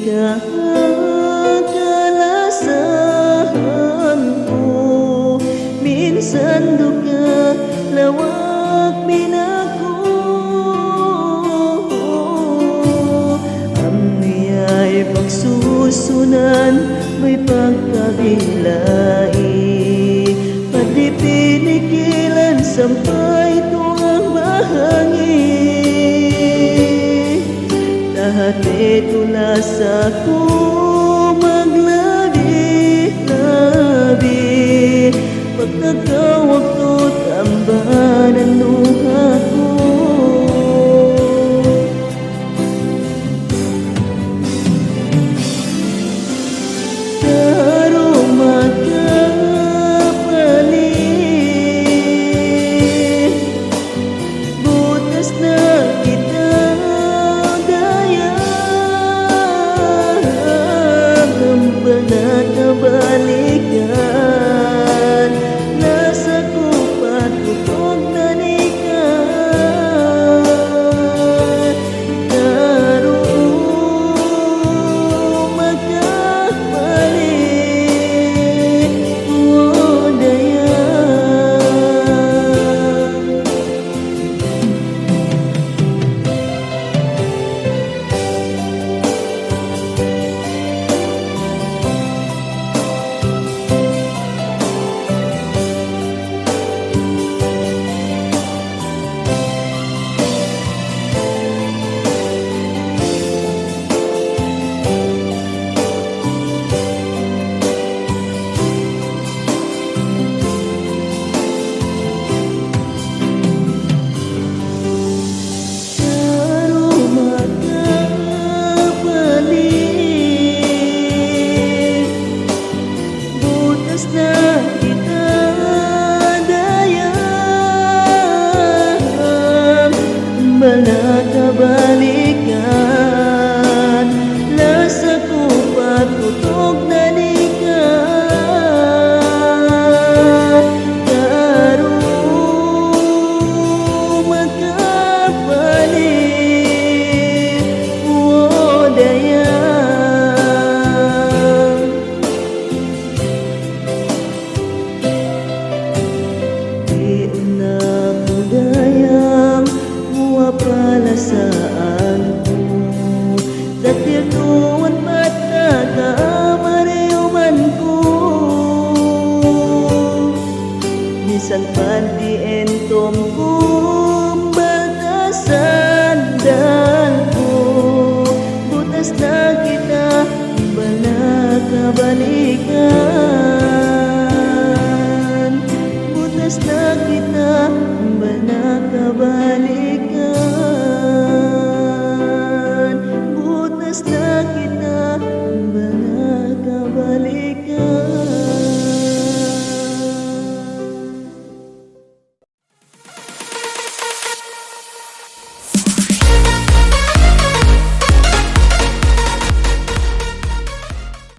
ka kalasahan ko. Minsan duga lawak binako. Amniya'y pagsusunan may pagkabilai. Padipinikilan sampay tuang bahangin. Lahat tulas ako maglabi-labi. Pagkakawag to tamban ang luha ko. Pero magkapalit, butas na kita daya. Hamba na kabalikan, nasa kupat kutog na nikan. Pero magkapalit, o dayan. Balikan, nasa kupat kutog na nikan. Karo magkapalit, o dayan. Di na ko dayang palasaan ko, dati ito